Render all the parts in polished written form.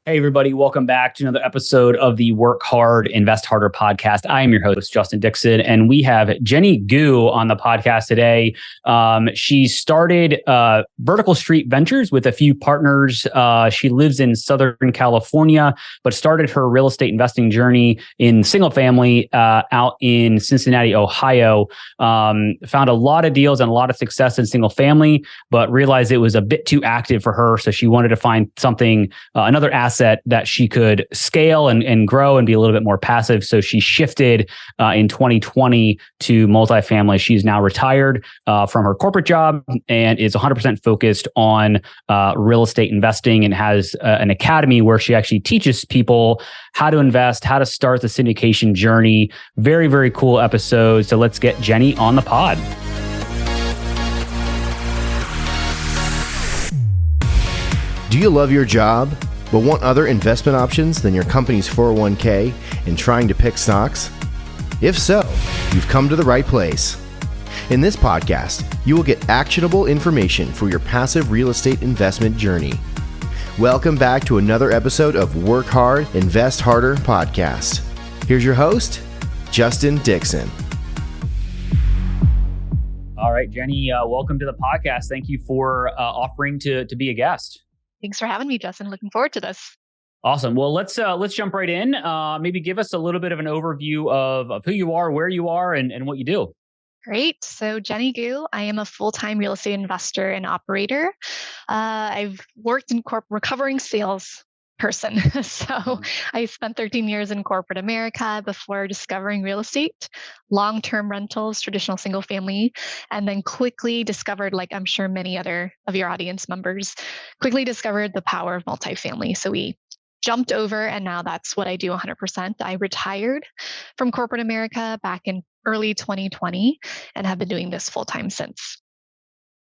Hey, everybody. Welcome back to another episode of the Work Hard, Invest Harder podcast. I am your host, Justin Dixon, and we have Jenny Gu on the podcast today. She started Vertical Street Ventures with a few partners. She lives in Southern California, but started her real estate investing journey in single family out in Cincinnati, Ohio. Found a lot of deals and a lot of success in single family, but realized it was a bit too active for her. So she wanted to find something, another asset that she could scale and grow and be a little bit more passive. So she shifted in 2020 to multifamily. She's now retired from her corporate job and is 100% focused on real estate investing and has an academy where she actually teaches people how to invest, how to start the syndication journey. Very, very cool episode. So let's get Jenny on the pod. Do you love your job, but want other investment options than your company's 401k and trying to pick stocks? If so, you've come to the right place. In this podcast, you will get actionable information for your passive real estate investment journey. Welcome back to another episode of Work Hard, Invest Harder podcast. Here's your host, Justin Dixon. All right, Jenny, welcome to the podcast. Thank you for offering to be a guest. Thanks for having me, Justin. Looking forward to this. Awesome. Well, let's jump right in. Maybe give us a little bit of an overview of who you are, where you are, and what you do. Great. So Jenny Gu, I am a full-time real estate investor and operator. I've worked in recovering sales person. So I spent 13 years in corporate America before discovering real estate, long-term rentals, traditional single family, and then quickly discovered, like I'm sure many other of your audience members, quickly discovered the power of multifamily. So we jumped over and now that's what I do 100%. I retired from corporate America back in early 2020 and have been doing this full-time since.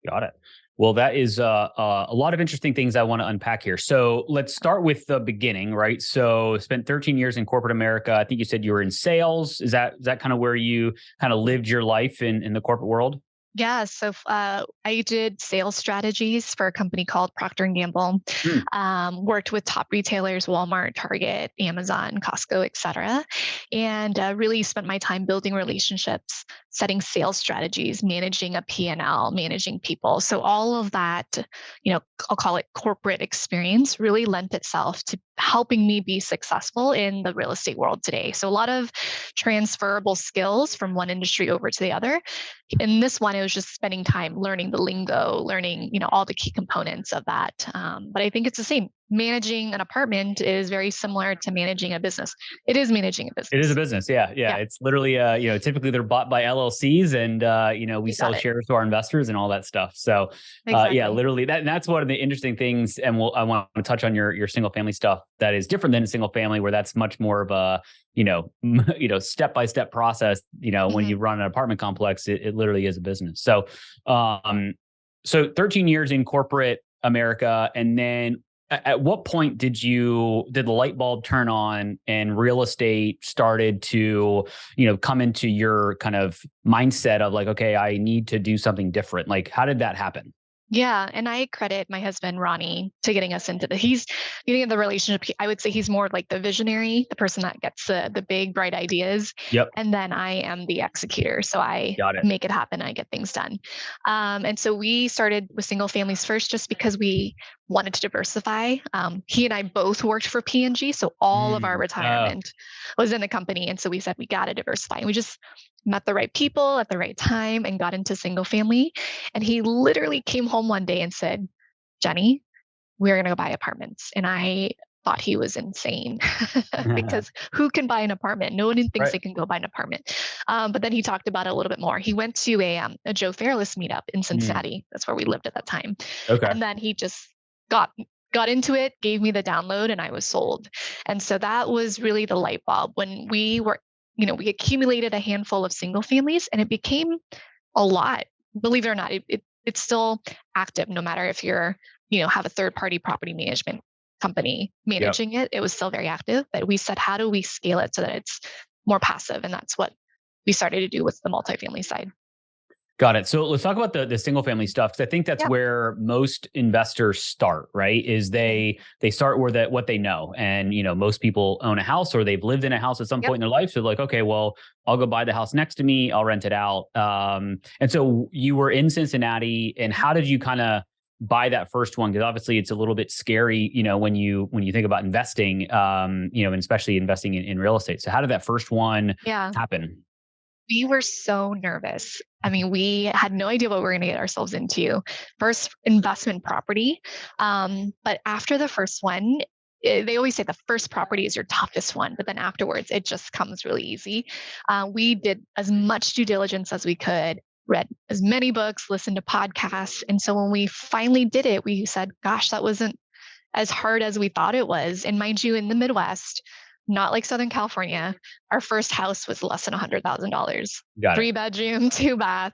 Got it. Well, that is a lot of interesting things I want to unpack here. So let's start with the beginning, right? So spent 13 years in corporate America. I think you said you were in sales. Is that kind of where you kind of lived your life in the corporate world? Yeah, so I did sales strategies for a company called Procter & Gamble, worked with top retailers, Walmart, Target, Amazon, Costco, et cetera, and really spent my time building relationships, setting sales strategies, managing a P&L, managing people. So all of that, I'll call it corporate experience, really lent itself to helping me be successful in the real estate world today. So a lot of transferable skills from one industry over to the other. In this one, it was just spending time learning the lingo, learning, all the key components of that. But I think it's the same. Managing an apartment is very similar to managing a business. It is managing a business. It is a business. Yeah. It's literally, typically they're bought by LLCs and, we sell shares to our investors and all that stuff. So exactly. literally that's one of the interesting things. And I want to touch on your single family stuff that is different than a single family where that's much more of a, step-by-step process. When you run an apartment complex, it literally is a business. So, so 13 years in corporate America, and then at what point did the light bulb turn on and real estate started to, come into your kind of mindset of like, okay, I need to do something different? Like, how did that happen? Yeah. And I credit my husband, Ronnie, to getting us into he's getting in the relationship. I would say he's more like the visionary, the person that gets the big, bright ideas. Yep. And then I am the executor. So I make it happen. I get things done. And so we started with single families first, just because we wanted to diversify. He and I both worked for P&G. So all of our retirement was in the company. And so we said, we got to diversify. And we just met the right people at the right time and got into single family. And he literally came home one day and said, Jenny, we're going to go buy apartments. And I thought he was insane because who can buy an apartment? No one thinks they can go buy an apartment. But then he talked about it a little bit more. He went to a Joe Fairless meetup in Cincinnati. That's where we lived at that time. Okay. And then he just got into it, gave me the download, and I was sold. And so that was really the light bulb when we were, we accumulated a handful of single families and it became a lot. Believe it or not, it's still active, no matter if you're, have a third party property management company managing it. It was still very active, but we said, how do we scale it so that it's more passive? And that's what we started to do with the multifamily side. Got it. So let's talk about the single family stuff, because I think that's where most investors start, right? Is they start where what they know. And, most people own a house or they've lived in a house at some point in their life. So like, okay, well, I'll go buy the house next to me. I'll rent it out. And so you were in Cincinnati, and how did you kind of buy that first one? Because obviously it's a little bit scary, when you think about investing, and especially investing in real estate. So how did that first one happen? We were so nervous. I mean, we had no idea what we were going to get ourselves into. First investment property. But after the first one, they always say the first property is your toughest one, but then afterwards, it just comes really easy. We did as much due diligence as we could, read as many books, listened to podcasts. And so when we finally did it, we said, gosh, that wasn't as hard as we thought it was. And mind you, in the Midwest, not like Southern California, our first house was less than $100,000. 3-bedroom, 2-bath.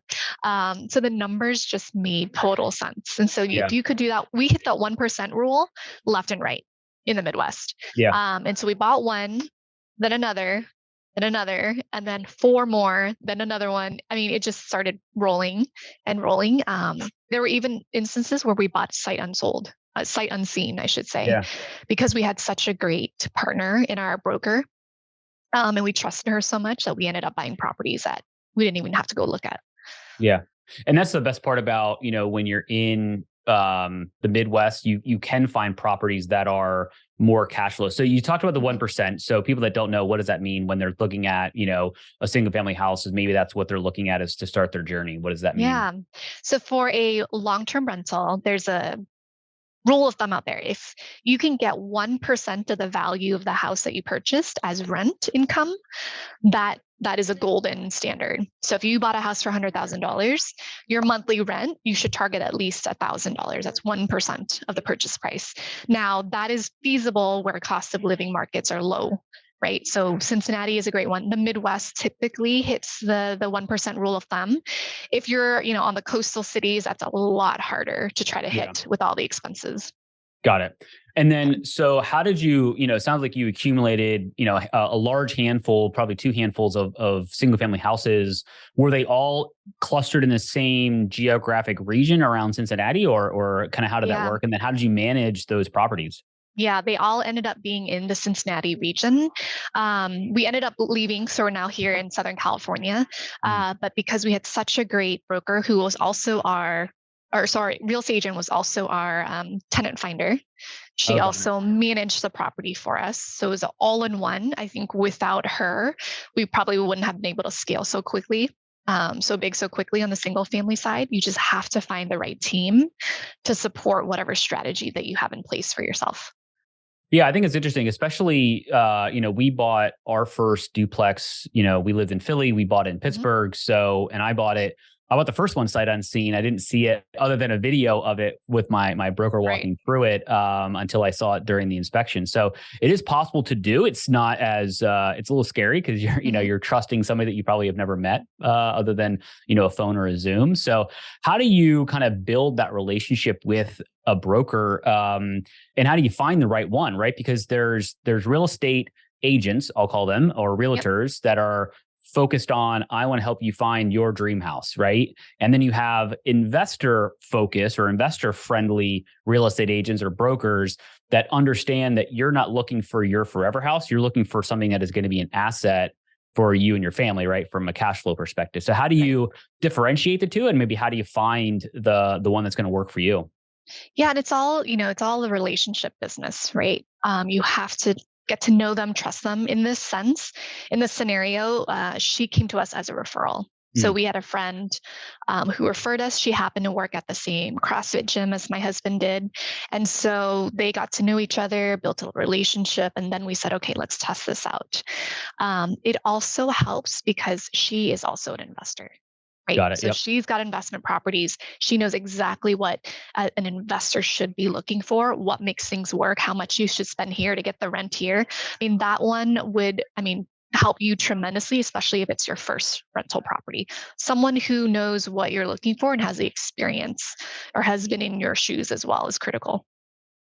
So the numbers just made total sense. And so if you could do that, we hit that 1% rule left and right in the Midwest. And so we bought one, then another, and then 4 more, then another one. I mean, it just started rolling and rolling. There were even instances where we bought sight unseen, I should say, because we had such a great partner in our broker. And we trusted her so much that we ended up buying properties that we didn't even have to go look at. Yeah. And that's the best part about, when you're in the Midwest, you can find properties that are more cash flow. So you talked about the 1%. So people that don't know, what does that mean when they're looking at, a single family house? Is maybe that's what they're looking at is to start their journey. What does that mean? Yeah. So for a long-term rental, there's a rule of thumb out there. If you can get 1% of the value of the house that you purchased as rent income, that is a golden standard. So if you bought a house for $100,000, your monthly rent, you should target at least $1,000. That's 1% of the purchase price. Now, that is feasible where cost of living markets are low, right? So Cincinnati is a great one. The Midwest typically hits the 1% rule of thumb. If you're, on the coastal cities, that's a lot harder to try to hit with all the expenses. Got it. And then, so how did you, it sounds like you accumulated, a large handful, probably 2 handfuls of single family houses. Were they all clustered in the same geographic region around Cincinnati, or kind of how did that work? And then how did you manage those properties? Yeah, they all ended up being in the Cincinnati region. We ended up leaving, so we're now here in Southern California. But because we had such a great broker who was also real estate agent was also our tenant finder. She also managed the property for us. So it was all in one. I think without her, we probably wouldn't have been able to scale so quickly. So quickly on the single family side. You just have to find the right team to support whatever strategy that you have in place for yourself. Yeah, I think it's interesting, especially, we bought our first duplex, we lived in Philly, we bought it in Pittsburgh. So, and I bought the first one sight unseen. I didn't see it other than a video of it with my broker walking through it until I saw it during the inspection. So it is possible to do. It's not as, it's a little scary because you're, you're trusting somebody that you probably have never met other than, a phone or a Zoom. So how do you kind of build that relationship with a broker? And how do you find the right one, right? Because there's real estate agents, I'll call them, or realtors that are focused on, I want to help you find your dream house, right? And then you have investor focus or investor friendly real estate agents or brokers that understand that you're not looking for your forever house. You're looking for something that is going to be an asset for you and your family, right? From a cash flow perspective. So how do you differentiate the two? And maybe how do you find the one that's going to work for you? Yeah. And it's all the relationship business, right? You have to get to know them, trust them in this sense. In this scenario, she came to us as a referral. So we had a friend who referred us. She happened to work at the same CrossFit gym as my husband did. And so they got to know each other, built a relationship. And then we said, okay, let's test this out. It also helps because she is also an investor. Right. Got it. So she's got investment properties. She knows exactly what an investor should be looking for, what makes things work, how much you should spend here to get the rent here. I mean, that one would, help you tremendously, especially if it's your first rental property. Someone who knows what you're looking for and has the experience or has been in your shoes as well is critical.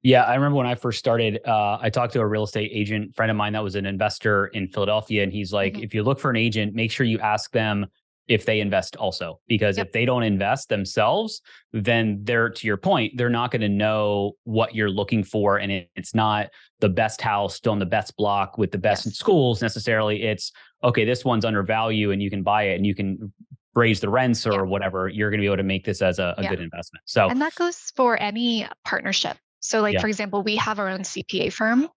Yeah, I remember when I first started, I talked to a real estate agent friend of mine that was an investor in Philadelphia. And he's like, if you look for an agent, make sure you ask them if they invest also, because if they don't invest themselves, then they're, to your point, they're not going to know what you're looking for. And it's not the best house still in the best block with the best schools necessarily. It's, okay, this one's undervalued and you can buy it and you can raise the rents or whatever. You're going to be able to make this as a good investment. So, and that goes for any partnership. So like, for example, we have our own CPA firm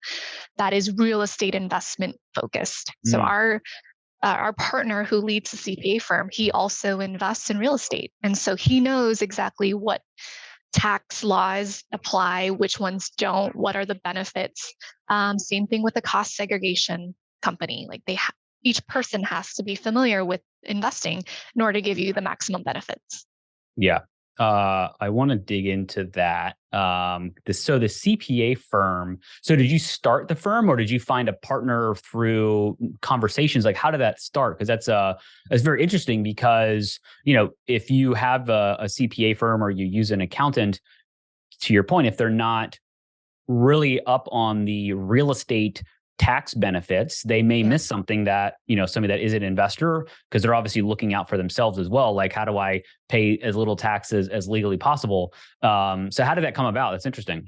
that is real estate investment focused. So our partner who leads the CPA firm, he also invests in real estate. And so he knows exactly what tax laws apply, which ones don't, what are the benefits. Same thing with the cost segregation company. Like each person has to be familiar with investing in order to give you the maximum benefits. Yeah. I want to dig into that. So the CPA firm, so did you start the firm or did you find a partner through conversations? Like, how did that start? Because that's very interesting because, if you have a CPA firm or you use an accountant, to your point, if they're not really up on the real estate tax benefits, they may miss something that, somebody that is an investor, because they're obviously looking out for themselves as well. Like, how do I pay as little taxes as legally possible? So how did that come about? That's interesting.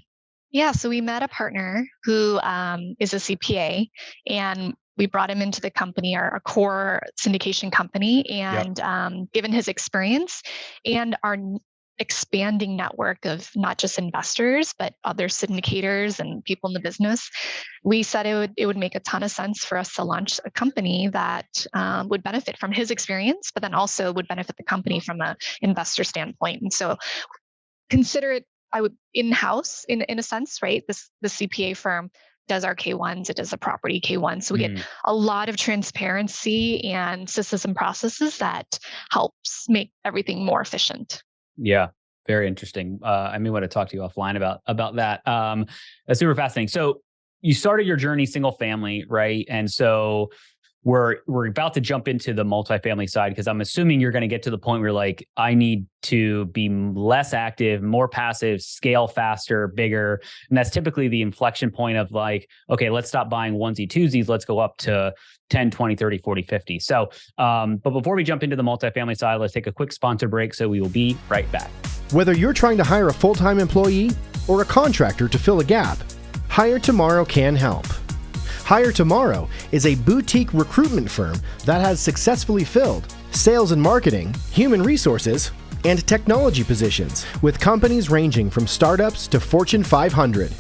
Yeah. So we met a partner who is a CPA, and we brought him into the company, our core syndication company. And given his experience and our expanding network of not just investors, but other syndicators and people in the business, we said it would make a ton of sense for us to launch a company that would benefit from his experience, but then also would benefit the company from an investor standpoint. And so consider it, I would in-house in a sense, right? The CPA firm does our K1s, it does a property K1. So we get a lot of transparency and systems and processes that helps make everything more efficient. Yeah, very interesting. I may want to talk to you offline about that. That's super fascinating. So you started your journey single family, right? And so we're about to jump into the multifamily side, because I'm assuming you're going to get to the point where you're like, I need to be less active, more passive, scale faster, bigger. And that's typically the inflection point of like, okay, let's stop buying onesie twosies. Let's go up to 10, 20, 30, 40, 50. So, but before we jump into the multifamily side, let's take a quick sponsor break. So we will be right back. Whether you're trying to hire a full-time employee or a contractor to fill a gap, Hire Tomorrow can help. Hire Tomorrow is a boutique recruitment firm that has successfully filled sales and marketing, human resources, and technology positions with companies ranging from startups to Fortune 500.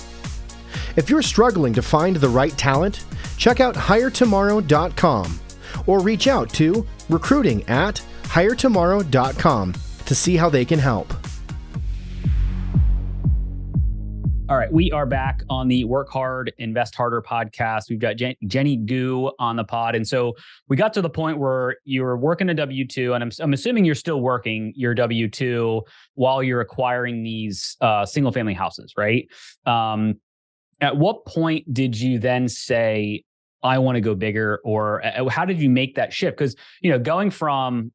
If you're struggling to find the right talent, check out hiretomorrow.com or reach out to recruiting@hiretomorrow.com to see how they can help. All right, we are back on the Work Hard, Invest Harder podcast. We've got Jenny Gu on the pod. And so we got to the point where you were working a W-2, and I'm assuming you're still working your W-2 while you're acquiring these single family houses, right? At what point did you then say, I want to go bigger? Or how did you make that shift? Because, going from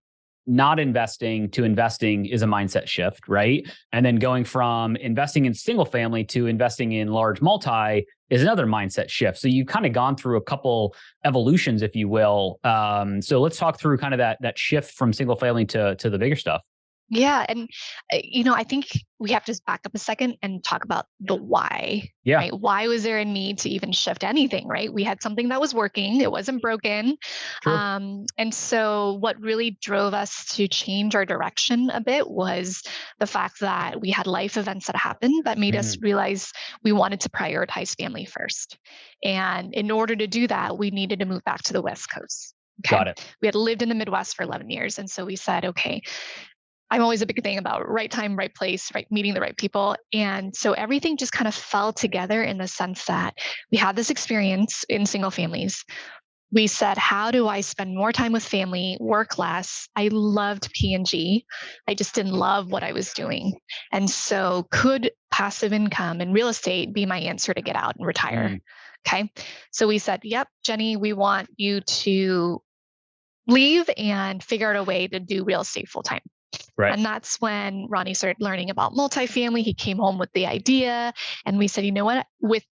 not investing to investing is a mindset shift, right? And then going from investing in single family to investing in large multi is another mindset shift. So you've kind of gone through a couple evolutions, if you will. So let's talk through kind of that shift from single family to the bigger stuff. Yeah. And, I think we have to back up a second and talk about the why. Yeah. Right? Why was there a need to even shift anything, right? We had something that was working. It wasn't broken. Sure. And so what really drove us to change our direction a bit was the fact that we had life events that happened that made us realize we wanted to prioritize family first. And in order to do that, we needed to move back to the West Coast. Okay? Got it. We had lived in the Midwest for 11 years. And so we said, okay, I'm always a big thing about right time, right place, right meeting the right people. And so everything just kind of fell together in the sense that we had this experience in single families. We said, how do I spend more time with family, work less? I loved P&G. I just didn't love what I was doing. And so could passive income and real estate be my answer to get out and retire? Okay. So we said, yep, Jenny, we want you to leave and figure out a way to do real estate full time. Right. And that's when Ronnie started learning about multifamily. He came home with the idea, and we said, you know what, with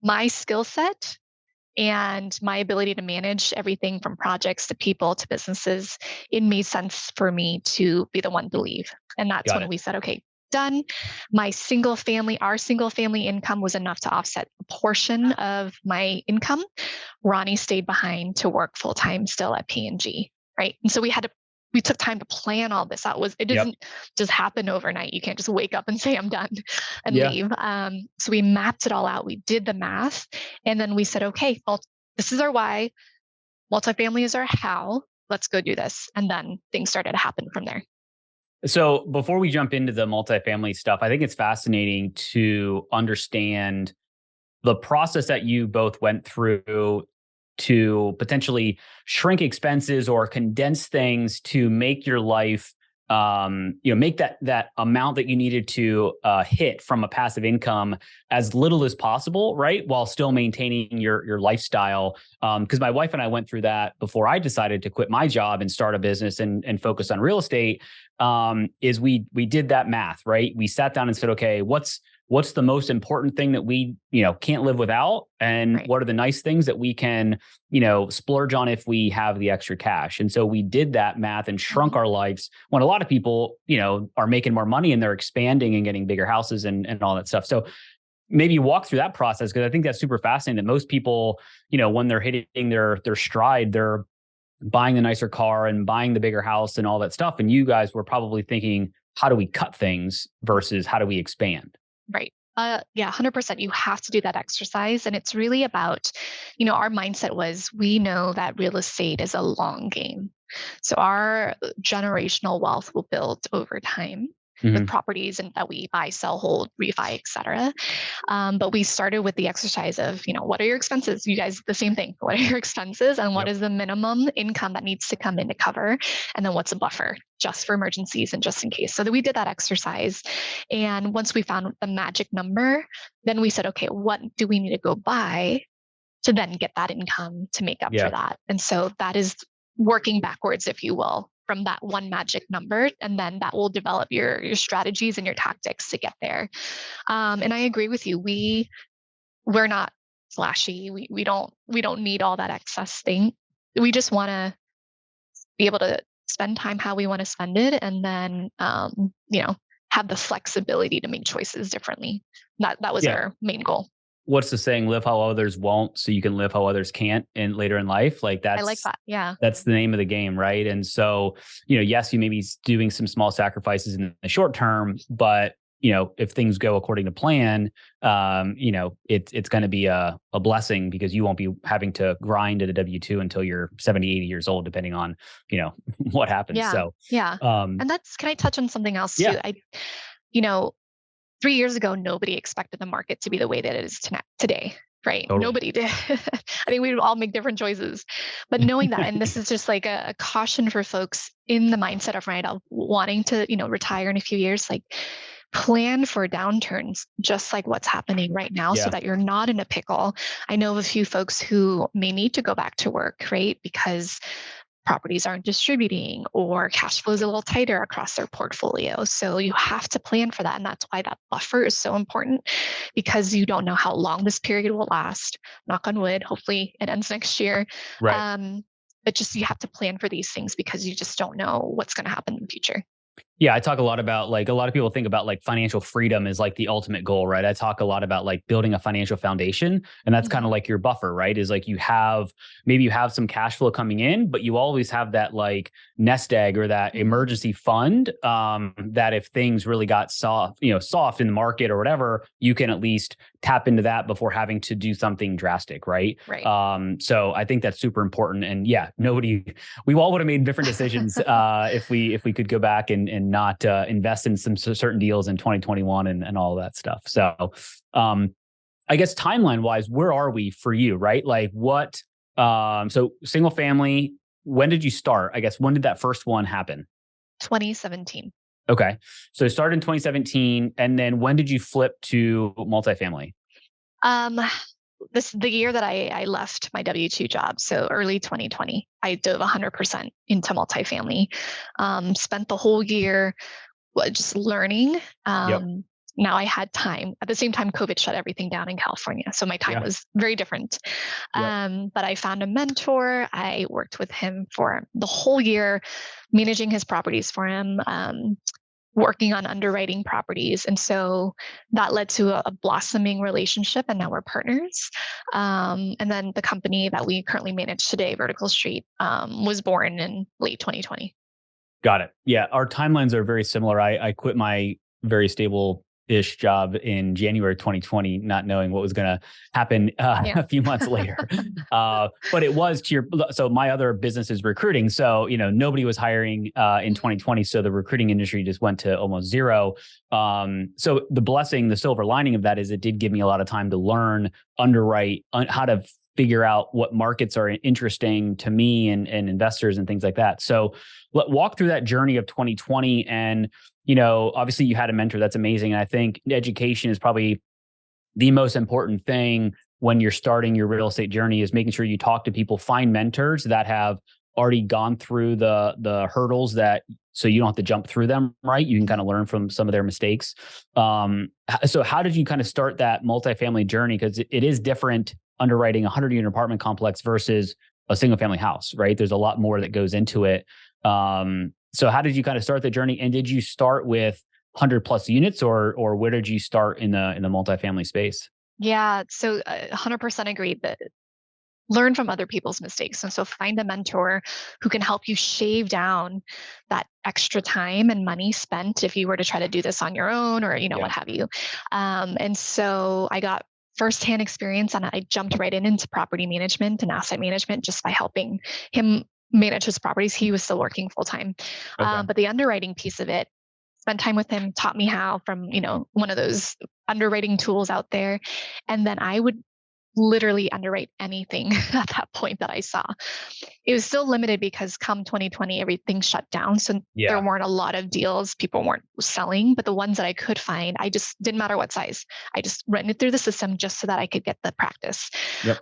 my skill set and my ability to manage everything from projects to people to businesses, it made sense for me to be the one to leave. And that's Got when it. we said, okay, done. Our single family income was enough to offset a portion of my income. Ronnie stayed behind to work full time still at P&G, right? And so we took time to plan all this out. It Yep. doesn't just happen overnight. You can't just wake up and say, I'm done and Yeah. leave. So we mapped it all out. We did the math. And then we said, okay, well, this is our why. Multifamily is our how. Let's go do this. And then things started to happen from there. So before we jump into the multifamily stuff, I think it's fascinating to understand the process that you both went through to potentially shrink expenses or condense things to make your life, make that amount that you needed to hit from a passive income as little as possible, right? While still maintaining your lifestyle. Because my wife and I went through that before I decided to quit my job and start a business and focus on real estate. Is we did that math, right? We sat down and said, okay, what's the most important thing that we, can't live without? And Right. what are the nice things that we can, splurge on if we have the extra cash? And so we did that math and shrunk our lives when a lot of people, are making more money and they're expanding and getting bigger houses and all that stuff. So maybe walk through that process, because I think that's super fascinating that most people, when they're hitting their stride, they're buying the nicer car and buying the bigger house and all that stuff. And you guys were probably thinking, how do we cut things versus how do we expand? Right. Yeah, 100%. You have to do that exercise. And it's really about, our mindset was, we know that real estate is a long game. So our generational wealth will build over time with properties and that we buy, sell, hold, refi, et cetera. But we started with the exercise of, what are your expenses? You guys, the same thing. What are your expenses and what is the minimum income that needs to come in to cover? And then what's a buffer just for emergencies and just in case? So that we did that exercise. And once we found the magic number, then we said, okay, what do we need to go buy to then get that income to make up for that? And so that is working backwards, if you will, from that one magic number, and then that will develop your strategies and your tactics to get there. And I agree with you. We're not flashy. We don't need all that excess thing. We just want to be able to spend time how we want to spend it, and then have the flexibility to make choices differently. That was our main goal. What's the saying? Live how others won't, so you can live how others can't in later in life. Like that's, I like that. Yeah. That's the name of the game, right? And so, yes, you may be doing some small sacrifices in the short term, but if things go according to plan, it's going to be a blessing, because you won't be having to grind at a W-2 until you're 70, 80 years old, depending on, what happens. Yeah. So, yeah. And can I touch on something else too? 3 years ago, nobody expected the market to be the way that it is today, right? Totally. Nobody did. I think we would all make different choices. But knowing that, and this is just like a caution for folks in the mindset of wanting to, retire in a few years, like plan for downturns, just like what's happening right now, so that you're not in a pickle. I know of a few folks who may need to go back to work, right? Because properties aren't distributing or cash flow is a little tighter across their portfolio. So you have to plan for that. And that's why that buffer is so important, because you don't know how long this period will last. Knock on wood, hopefully it ends next year. Right. But just, you have to plan for these things, because you just don't know what's going to happen in the future. Yeah, I talk a lot about, like, a lot of people think about like financial freedom is like the ultimate goal, right? I talk a lot about like building a financial foundation, and that's kind of like your buffer, right? Is like you have some cash flow coming in, but you always have that like nest egg or that emergency fund, that if things really got soft in the market or whatever, you can at least tap into that before having to do something drastic, right? Right. So I think that's super important. And we all would have made different decisions if we could go back and not invest in some certain deals in 2021 and all of that stuff. So I guess timeline wise, where are we for you, right? Like what, so single family, when did you start? I guess when did that first one happen? 2017. Okay. So it started in 2017. And then when did you flip to multifamily? The year that I left my W-2 job, so early 2020, I dove 100% into multifamily. Spent the whole year just learning. now I had time. At the same time, COVID shut everything down in California. So my time was very different. But I found a mentor. I worked with him for the whole year, managing his properties for him, working on underwriting properties. And so that led to a blossoming relationship, and now we're partners. And then the company that we currently manage today, Vertical Street, was born in late 2020. Got it. Yeah. Our timelines are very similar. I quit my very stable-ish job in January 2020, not knowing what was going to happen a few months later. But it was so my other business is recruiting. So, nobody was hiring in 2020. So the recruiting industry just went to almost zero. So the silver lining of that is it did give me a lot of time to learn, underwrite, how to figure out what markets are interesting to me and investors and things like that. So walk through that journey of 2020. And, obviously you had a mentor. That's amazing. And I think education is probably the most important thing when you're starting your real estate journey, is making sure you talk to people, find mentors that have already gone through the hurdles so you don't have to jump through them, right? You can kind of learn from some of their mistakes. So how did you kind of start that multifamily journey? Because it is different underwriting a 100-unit apartment complex versus a single family house, right? There's a lot more that goes into it. So how did you kind of start the journey? And did you start with 100 plus units, or where did you start in the multifamily space? Yeah, so 100% agreed that learn from other people's mistakes. And so find a mentor who can help you shave down that extra time and money spent if you were to try to do this on your own, or, what have you. And so I got firsthand experience, and I jumped right into property management and asset management just by helping him manage his properties. He was still working full time. But the underwriting piece of it, spent time with him, taught me how from, one of those underwriting tools out there. And then I would literally underwrite anything at that point that I saw. It was still limited because come 2020, everything shut down. So there weren't a lot of deals. People weren't selling, but the ones that I could find, I just didn't matter what size. I just ran it through the system just so that I could get the practice.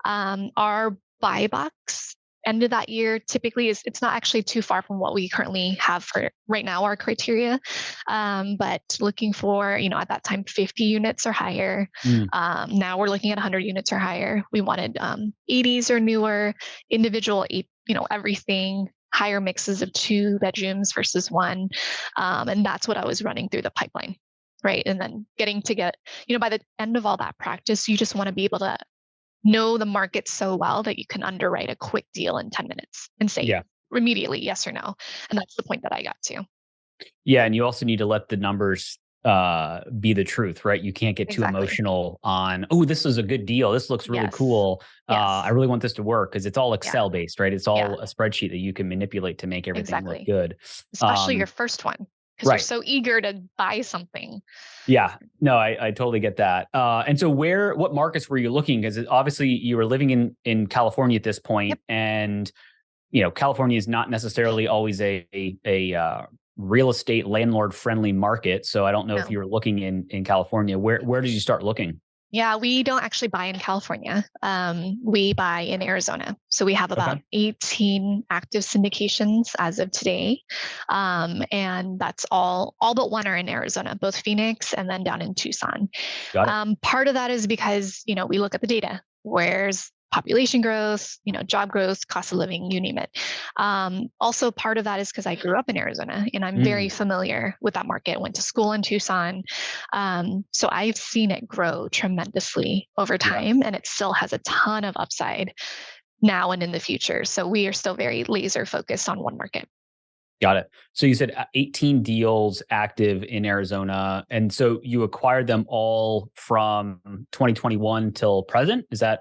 Our buy box ended that year typically it's not actually too far from what we currently have for right now, our criteria. But looking for, at that time, 50 units or higher. Now we're looking at 100 units or higher. We wanted 80s or newer, individual, everything, higher mixes of 2 bedrooms versus 1. And that's what I was running through the pipeline, right? And then by the end of all that practice, you just want to be able to know the market so well that you can underwrite a quick deal in 10 minutes and say immediately yes or no. And that's the point that I got to. Yeah. And you also need to let the numbers be the truth, right? You can't get too emotional on, oh, this is a good deal. This looks really cool. I really want this to work, because it's all Excel based, right? It's all a spreadsheet that you can manipulate to make everything look good. Especially your first one, because you're so eager to buy something. Yeah, no, I totally get that. And so what markets were you looking? Because obviously you were living in California at this point, and California is not necessarily always a real estate landlord friendly market. So I don't know if you were looking in California. Where did you start looking? Yeah, we don't actually buy in California. We buy in Arizona. So we have about 18 active syndications as of today. And that's all but one are in Arizona, both Phoenix and then down in Tucson. Part of that is because, we look at the data. Where's population growth, job growth, cost of living, you name it. Also, part of that is because I grew up in Arizona and I'm very familiar with that market, went to school in Tucson. So I've seen it grow tremendously over time, and it still has a ton of upside now and in the future. So we are still very laser focused on one market. Got it. So you said 18 deals active in Arizona. And so you acquired them all from 2021 till present. Is that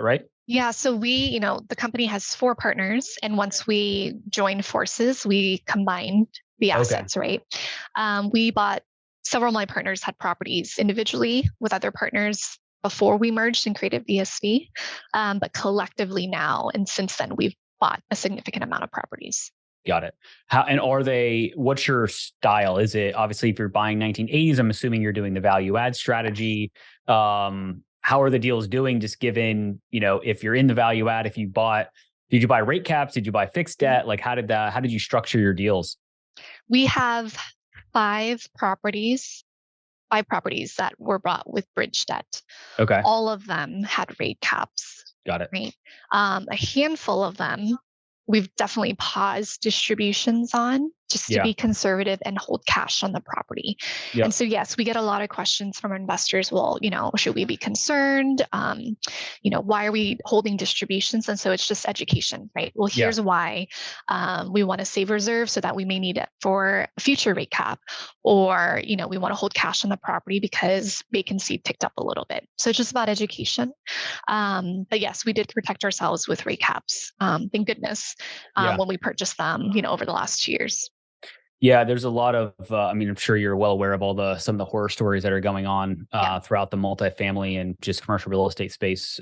right? Yeah. So we, the company has 4 partners. And once we joined forces, we combined the assets, right? Several of my partners had properties individually with other partners before we merged and created VSV. But collectively now, and since then, we've bought a significant amount of properties. Got it. What's your style? Is it, obviously, if you're buying 1980s, I'm assuming you're doing the value add strategy. How are the deals doing? Just given, if you're in the value add, did you buy rate caps? Did you buy fixed debt? Like, how did you structure your deals? We have 5 properties 5 properties that were bought with bridge debt. Okay. All of them had rate caps. Got it. Right. A handful of them, we've definitely paused distributions on just to Yeah. be conservative and hold cash on the property. Yep. And so, yes, we get a lot of questions from investors. Well, should we be concerned? Why are we holding distributions? And so it's just education, right? Well, Yeah. here's why. We want to save reserves so that we may need it for a future rate cap, or, we want to hold cash on the property because vacancy ticked up a little bit. So it's just about education. But yes, we did protect ourselves with rate caps. Thank goodness. Yeah. When we purchased them, over the last 2 years. Yeah, there's a lot of, I'm sure you're well aware of some of the horror stories that are going on throughout the multifamily and just commercial real estate space,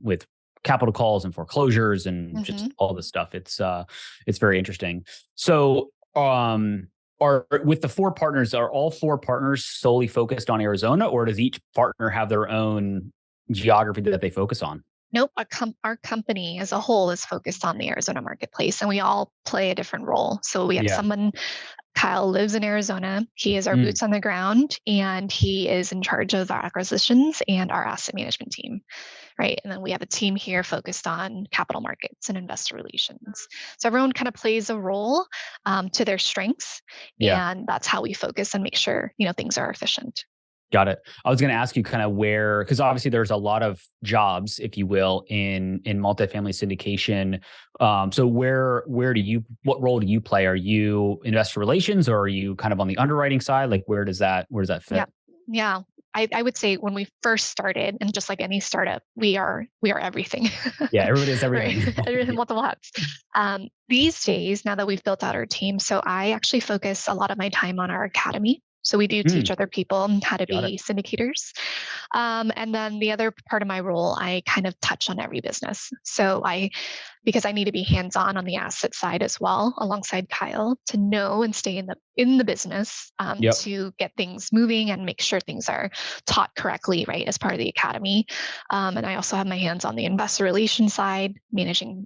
with capital calls and foreclosures and just all this stuff. It's very interesting. So, are with the 4 partners, are all 4 partners solely focused on Arizona, or does each partner have their own geography that they focus on? Nope. Our company as a whole is focused on the Arizona marketplace, and we all play a different role. So we have someone, Kyle lives in Arizona. He is our boots on the ground, and he is in charge of our acquisitions and our asset management team, right? And then we have a team here focused on capital markets and investor relations. So everyone kind of plays a role to their strengths, and that's how we focus and make sure things are efficient. Got it. I was going to ask you kind of where, because obviously there's a lot of jobs, if you will, in multifamily syndication. So what role do you play? Are you investor relations, or are you kind of on the underwriting side? Like where does that fit? Yeah. I would say when we first started, and just like any startup, we are everything. Yeah, everybody is everything. Right? Everything, multiple hats. These days, now that we've built out our team, so I actually focus a lot of my time on our academy. So we do teach other people how to be syndicators. And then the other part of my role, I kind of touch on every business. So because I need to be hands-on on the asset side as well, alongside Kyle, to know and stay in the business, to get things moving and make sure things are taught correctly, right, as part of the academy. And I also have my hands on the investor relations side, managing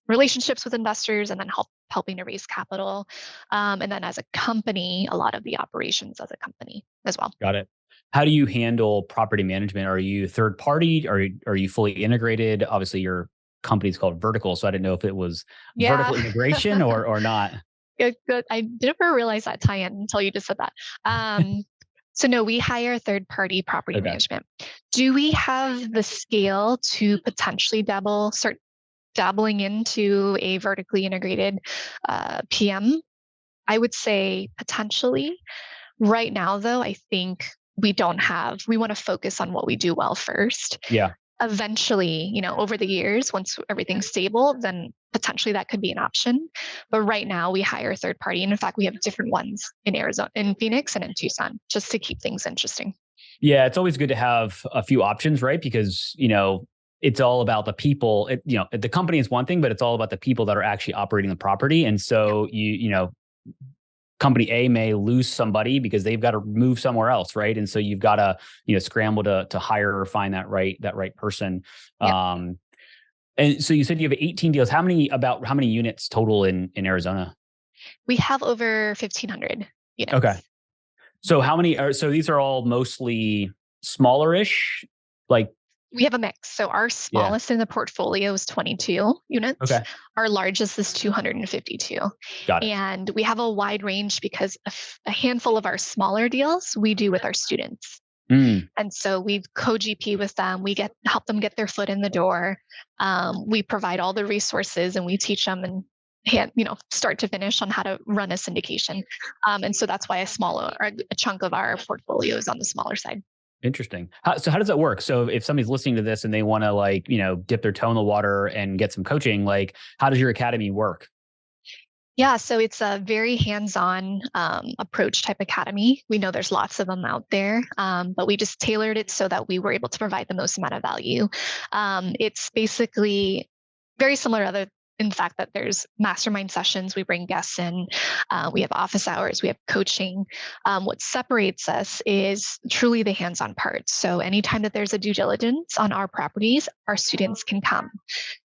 relationships with investors, and then helping to raise capital. And then as a company, a lot of the operations as a company as well. Got it. How do you handle property management? Are you third party? Are you fully integrated? Obviously, your company's called Vertical, so I didn't know if it was vertical integration or not. Good. I didn't realize that tie-in until you just said that. So no, we hire third-party property management. Do we have the scale to potentially start dabbling into a vertically integrated PM? I would say potentially. Right now, though, I think we want to focus on what we do well first. Yeah. Eventually, over the years, once everything's stable, then potentially that could be an option. But right now we hire third party. And in fact, we have different ones in Arizona, in Phoenix and in Tucson, just to keep things interesting. Yeah. It's always good to have a few options, right? Because, it's all about the people. The company is one thing, but it's all about the people that are actually operating the property. And so company A may lose somebody because they've got to move somewhere else, right? And so you've got to scramble to hire or find that right person. And so you said you have 18 deals. How many units total in Arizona? We have over 1,500 units. Okay. So how many so these are all mostly smaller-ish, like. We have a mix. So our smallest in the portfolio is 22 units. Okay. Our largest is 252. Got it. And we have a wide range because a handful of our smaller deals we do with our students. And so we co-GP with them. We help them get their foot in the door. We provide all the resources and we teach them start to finish on how to run a syndication. And so that's why a chunk of our portfolio is on the smaller side. Interesting. So how does that work? So if somebody's listening to this and they want to dip their toe in the water and get some coaching, how does your academy work? Yeah, so it's a very hands-on approach type academy. We know there's lots of them out there, but we just tailored it so that we were able to provide the most amount of value. It's basically very similar to in fact, that there's mastermind sessions, we bring guests in, we have office hours, we have coaching. What separates us is truly the hands-on part. So anytime that there's a due diligence on our properties, our students can come.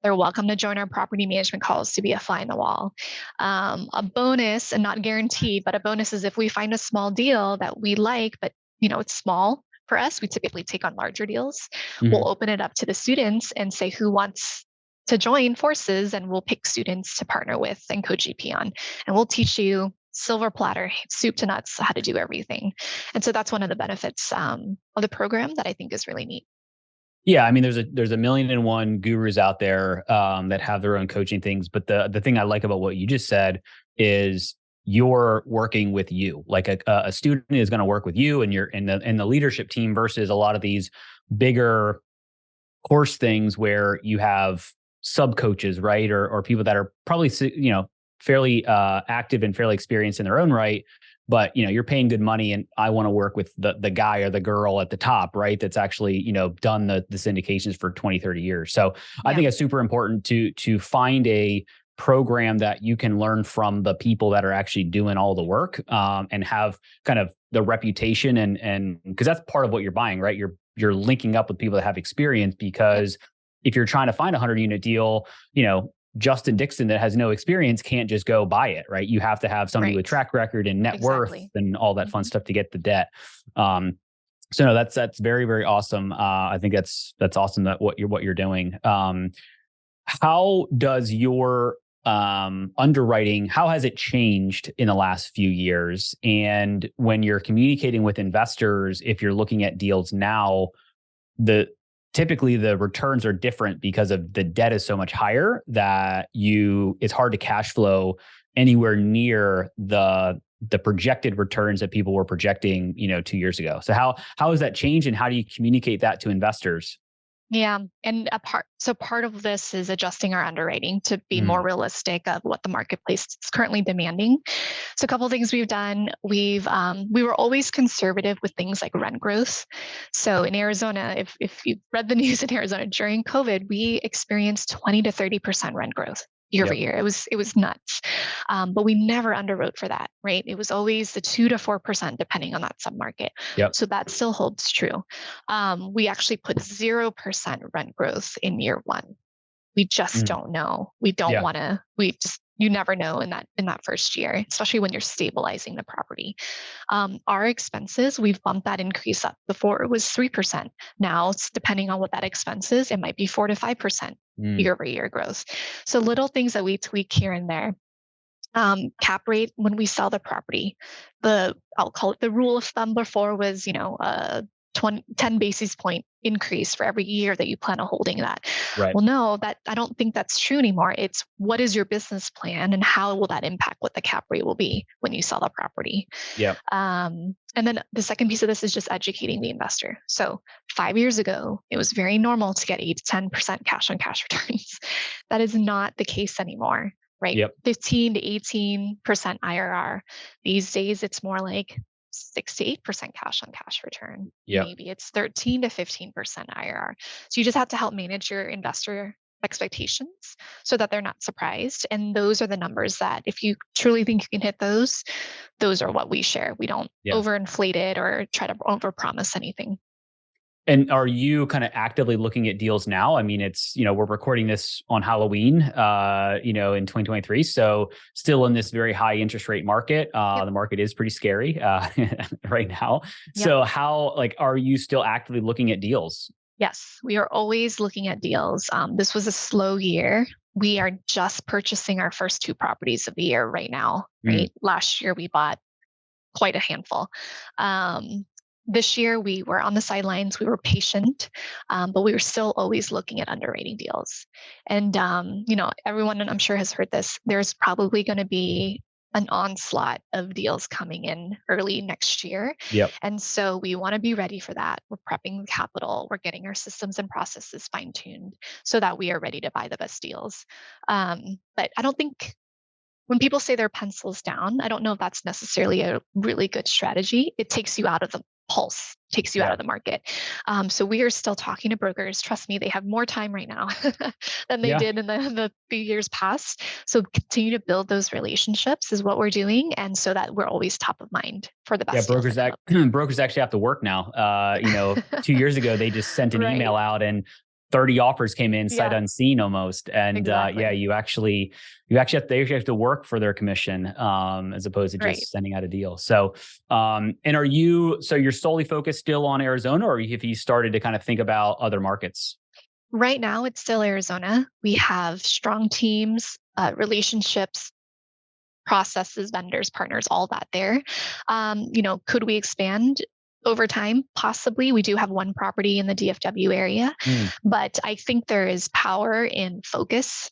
They're welcome to join our property management calls to be a fly in the wall. A bonus, and not guaranteed, but a bonus is if we find a small deal that we like, but it's small for us. We typically take on larger deals. Mhm. We'll open it up to the students and say who wants to join forces, and we'll pick students to partner with and co-GP on. And we'll teach you silver platter, soup to nuts, how to do everything. And so that's one of the benefits of the program that I think is really neat. Yeah, I mean, there's a million and one gurus out there that have their own coaching things, but the thing I like about what you just said is you're working with you. Like a student is going to work with you and you're in the leadership team versus a lot of these bigger course things where you have sub coaches, right, or people that are probably fairly active and fairly experienced in their own right. But you're paying good money, and I want to work with the guy or the girl at the top, right? That's actually done the syndications for 20, 30 years. So I think it's super important to find a program that you can learn from the people that are actually doing all the work, and have kind of the reputation and because that's part of what you're buying, right? You're linking up with people that have experience, because if you're trying to find a 100-unit deal, Justin Dixon that has no experience can't just go buy it, right? You have to have somebody with track record and net worth and all that fun stuff to get the debt. So no, that's very, very awesome. I think that's awesome that what you're doing. How does your underwriting, how has it changed in the last few years? And when you're communicating with investors, if you're looking at deals now, typically the returns are different because of the debt is so much higher that it's hard to cash flow anywhere near the projected returns that people were projecting, 2 years ago. So how has that changed, and how do you communicate that to investors? Yeah. And part of this is adjusting our underwriting to be more realistic of what the marketplace is currently demanding. So a couple of things we've done, we were always conservative with things like rent growth. So in Arizona, if you read the news in Arizona during COVID, we experienced 20 to 30% rent growth year over year. It was nuts. But we never underwrote for that, right? It was always the 2 to 4% depending on that submarket. So that still holds true. We actually put 0% rent growth in year one. We just don't know. We don't want to, you never know in that first year, especially when you're stabilizing the property. Our expenses, we've bumped that increase up. Before it was 3%. Now it's depending on what that expense is, it might be 4 to 5% year over year growth. So little things that we tweak here and there. Cap rate when we sell the property, I'll call it the rule of thumb before was, a 10 basis point increase for every year that you plan on holding that. Right. Well, no, I don't think that's true anymore. It's what is your business plan and how will that impact what the cap rate will be when you sell the property? Yeah. And then the second piece of this is just educating the investor. So 5 years ago, it was very normal to get 8 to 10% cash on cash returns. That is not the case anymore. Right? 15 to 18% IRR. These days, it's more like 6 to 8% cash on cash return. Maybe it's 13 to 15% IRR. So you just have to help manage your investor expectations so that they're not surprised. And those are the numbers that if you truly think you can hit those are what we share. We don't overinflate it or try to overpromise anything. And are you kind of actively looking at deals now? I mean, it's, we're recording this on Halloween, in 2023. So still in this very high interest rate market. The market is pretty scary right now. So how, are you still actively looking at deals? Yes, we are always looking at deals. This was a slow year. We are just purchasing our first 2 properties of the year right now, right? Last year, we bought quite a handful. This year, we were on the sidelines. We were patient, but we were still always looking at underwriting deals. And, everyone, I'm sure, has heard this. There's probably going to be an onslaught of deals coming in early next year. And so we want to be ready for that. We're prepping the capital. We're getting our systems and processes fine-tuned so that we are ready to buy the best deals. But I don't think when people say their pencils down, I don't know if that's necessarily a really good strategy. It takes you out of the pulse, takes you out of the market. So we are still talking to brokers. Trust me, they have more time right now than they did in the few years past. So continue to build those relationships is what we're doing. And so that we're always top of mind for the best. Brokers actually have to work now. 2 years ago, they just sent an email out and 30 offers came in sight Yeah, unseen almost. And exactly. you actually have to work for their commission, as opposed to Right. just sending out a deal. So, and so you're solely focused still on Arizona, or have you started to kind of think about other markets? Right now, it's still Arizona. We have strong teams, relationships, processes, vendors, partners, all that there. Could we expand over time? Possibly. We do have one property in the DFW area, Hmm. but I think there is power in focus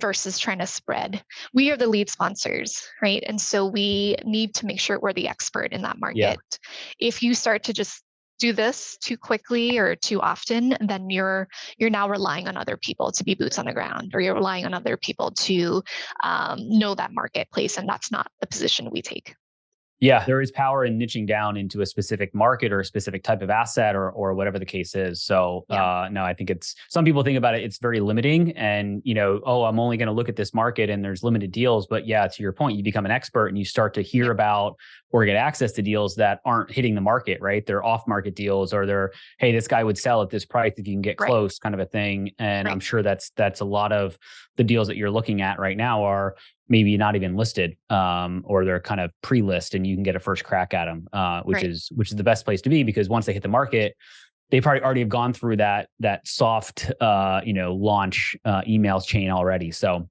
versus trying to spread. We are the lead sponsors, right? And so we need to make sure we're the expert in that Yeah. market. If you start to just do this too quickly or too often, then you're now relying on other people to be boots on the ground, or you're relying on other people to know that marketplace, and that's not the position we take. Yeah, there is power in niching down into a specific market or a specific type of asset, or whatever the case is. So, Yeah, no, I think some people think about it, it's very limiting, and oh, I'm only going to look at this market and there's limited deals. But yeah, to your point, you become an expert and you start to hear yep, about or get access to deals that aren't hitting the market, right? They're off market deals, or they're, hey, this guy would sell at this price if you can get right, close, kind of a thing. And I'm right, sure that's a lot of the deals that you're looking at right now are maybe not even listed, or they're kind of pre-list and you can get a first crack at them, which right. is the best place to be, because once they hit the market, they probably already have gone through that soft, launch emails chain already. So,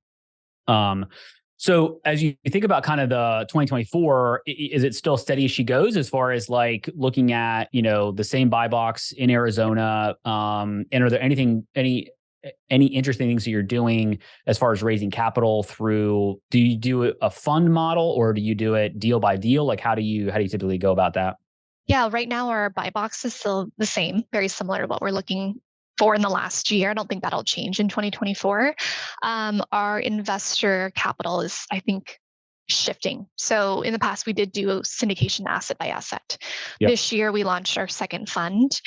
so as you think about kind of the 2024, is it still steady as she goes as far as like looking at, the same buy box in Arizona? And are there any interesting things that you're doing as far as raising capital through? Do you do a fund model, or do you do it deal by deal? Like how do you typically go about that? Yeah, right now our buy box is still the same, very similar to what we're looking for in the last year. I don't think that'll change in 2024. Our investor capital is, I think, shifting. So in the past, we did do a syndication asset by asset. Yep. This year, we launched our second fund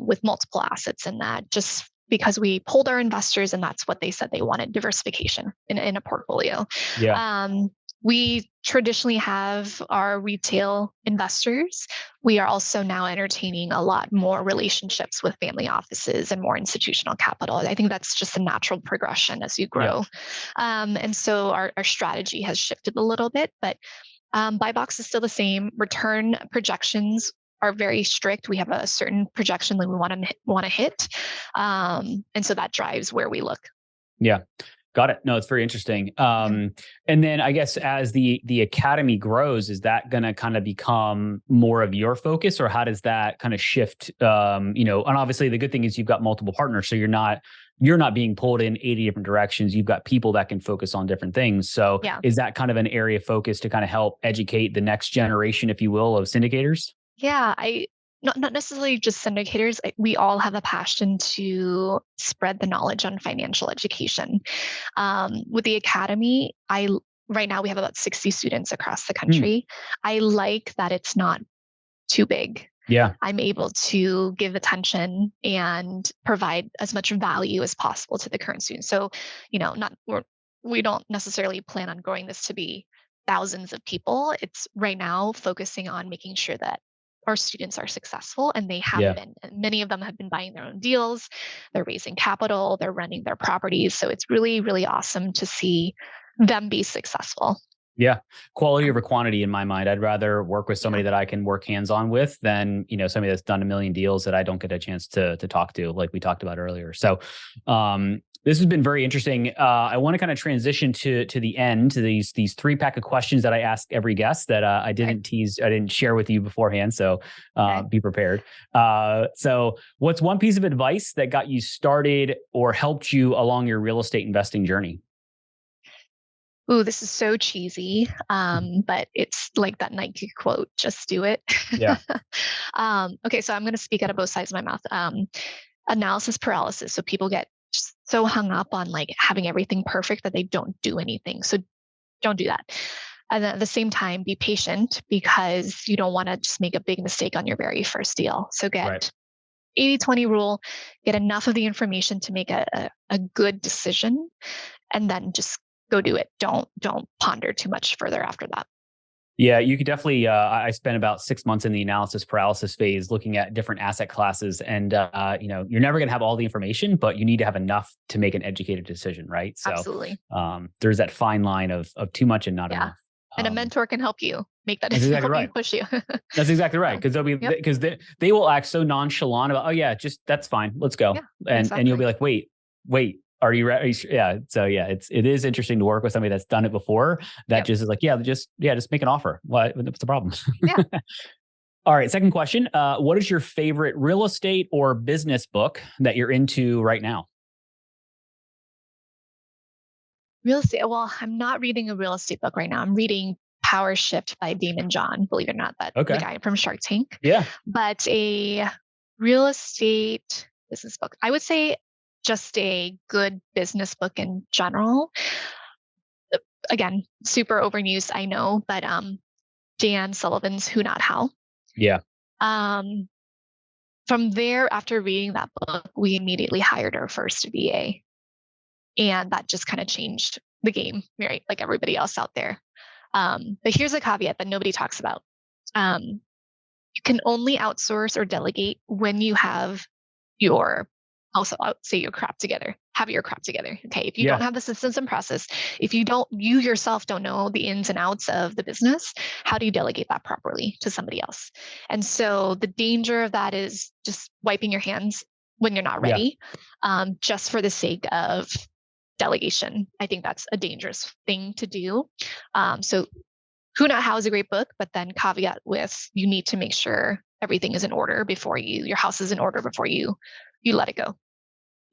with multiple assets in that, just because we polled our investors and that's what they said they wanted, diversification in a portfolio. Yeah. We traditionally have our retail investors. We are also now entertaining a lot more relationships with family offices and more institutional capital. I think that's just a natural progression as you grow. Yeah. And so our strategy has shifted a little bit, but buy box is still the same. Return projections are very strict. We have a certain projection that we want to hit. And so that drives where we look. Yeah. Got it. No, it's very interesting. Yeah. And then I guess as the academy grows, is that going to kind of become more of your focus, or how does that kind of shift? And obviously the good thing is you've got multiple partners, so you're not being pulled in 80 different directions. You've got people that can focus on different things. So Yeah. is that kind of an area of focus to kind of help educate the next generation, if you will, of syndicators? Yeah, not necessarily just syndicators. We all have a passion to spread the knowledge on financial education. With the academy, right now we have about 60 students across the country. I like that it's not too big. Yeah. I'm able to give attention and provide as much value as possible to the current students. So, we don't necessarily plan on growing this to be thousands of people. It's right now focusing on making sure that our students are successful, and they have Yeah. been. And many of them have been buying their own deals, they're raising capital, they're running their properties. So it's really, really awesome to see them be successful. Yeah. Quality over quantity in my mind. I'd rather work with somebody Yeah. that I can work hands-on with than, somebody that's done a million deals that I don't get a chance to talk to, like we talked about earlier. So, this has been very interesting. I want to kind of transition to the end, to these 3-pack of questions that I ask every guest that I didn't share with you beforehand. So be prepared. So what's one piece of advice that got you started or helped you along your real estate investing journey? Ooh, this is so cheesy, but it's like that Nike quote, just do it. Yeah. Okay, so I'm going to speak out of both sides of my mouth. Analysis paralysis. So people get just so hung up on like having everything perfect that they don't do anything. So don't do that. And then at the same time, be patient, because you don't want to just make a big mistake on your very first deal. So get 80-20 rule, get enough of the information to make a good decision, and then just go do it. Don't ponder too much further after that. Yeah, you could definitely. I spent about 6 months in the analysis paralysis phase, looking at different asset classes, and you're never going to have all the information, but you need to have enough to make an educated decision, right? So, Absolutely. there's that fine line of too much and not enough. And a mentor can help you make that That's decision, exactly help you right. push you. That's exactly right. Because Yep. they will act so nonchalant about, oh yeah, just that's fine, let's go, Yeah, and you'll exactly. be like, wait. Are you ready? Yeah. So yeah, it is interesting to work with somebody that's done it before. That Yep. just is like, just make an offer. What's the problem? Yeah. All right. Second question. What is your favorite real estate or business book that you're into right now? Real estate. Well, I'm not reading a real estate book right now. I'm reading Power Shift by Daymond, believe it or not, that the Okay. guy from Shark Tank. Yeah. But a real estate business book, I would say just a good business book in general. Again, super overused, I know, but Dan Sullivan's Who Not How. Yeah. Um, from there, after reading that book, we immediately hired our first VA. And that just kind of changed the game, right? Like everybody else out there. But here's a caveat that nobody talks about. You can only outsource or delegate when you have your, also I would say your crap together. Have your crap together. Okay. If you don't have the systems and process, if you yourself don't know the ins and outs of the business, how do you delegate that properly to somebody else? And so the danger of that is just wiping your hands when you're not ready, just for the sake of delegation. I think that's a dangerous thing to do. So Who Not How is a great book, but then caveat with you need to make sure everything is in order before your house is in order before you let it go.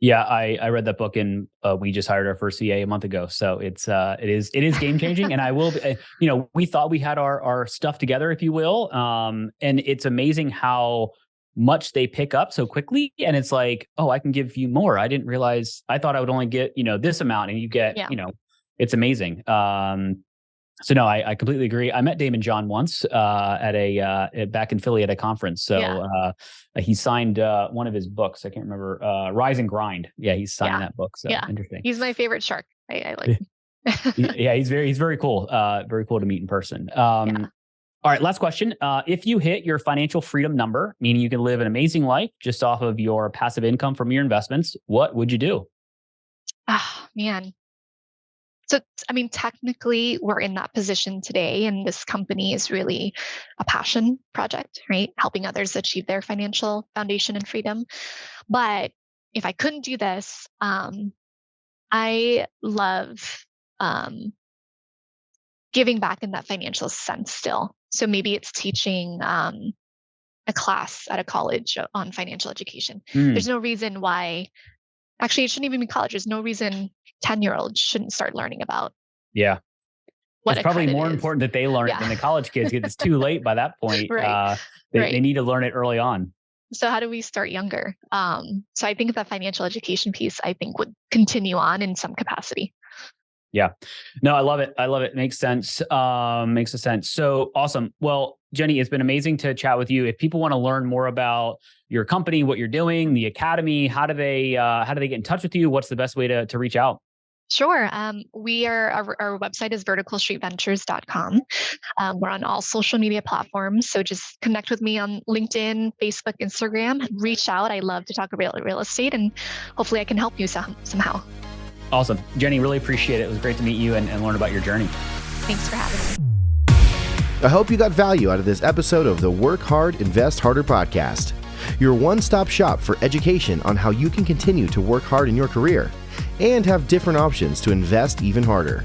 Yeah, I read that book, and we just hired our first VA a month ago. So it is game changing. And I will, we thought we had our stuff together, if you will. And it's amazing how much they pick up so quickly. And it's like, oh, I can give you more. I didn't realize, I thought I would only get, this amount, and you get, it's amazing. So no, I completely agree. I met Daymond once at back in Philly at a conference. So he signed one of his books. I can't remember. Rise and Grind. Yeah, he signed that book. So interesting. He's my favorite shark. I like him. Yeah, he's very cool. Very cool to meet in person. All right, last question. If you hit your financial freedom number, meaning you can live an amazing life just off of your passive income from your investments, what would you do? Oh, man. So, I mean, technically, we're in that position today, and this company is really a passion project, right? Helping others achieve their financial foundation and freedom. But if I couldn't do this, I love giving back in that financial sense still. So maybe it's teaching a class at a college on financial education. There's no reason why. Actually, it shouldn't even be college. There's no reason 10-year-olds shouldn't start learning about. Yeah. What it's probably more important that they learn it than the college kids. It's too late by that point. Right. They need to learn it early on. So how do we start younger? So I think that financial education piece, I think, would continue on in some capacity. Yeah. No, I love it. Makes sense. Makes a sense. So awesome. Well, Jenny, it's been amazing to chat with you. If people want to learn more about your company, what you're doing, the academy, how do they get in touch with you? What's the best way to reach out? Sure. Our website is verticalstreetventures.com. We're on all social media platforms. So just connect with me on LinkedIn, Facebook, Instagram, reach out. I love to talk about real estate, and hopefully I can help you somehow. Awesome. Jenny, really appreciate it. It was great to meet you and learn about your journey. Thanks for having me. I hope you got value out of this episode of the Work Hard, Invest Harder podcast, your one-stop shop for education on how you can continue to work hard in your career and have different options to invest even harder.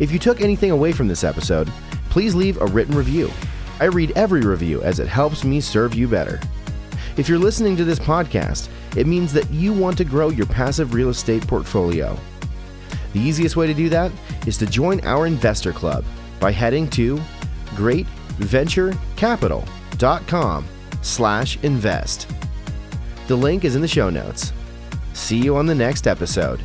If you took anything away from this episode, please leave a written review. I read every review as it helps me serve you better. If you're listening to this podcast, it means that you want to grow your passive real estate portfolio. The easiest way to do that is to join our investor club by heading to greatventurecapital.com/invest. The link is in the show notes. See you on the next episode.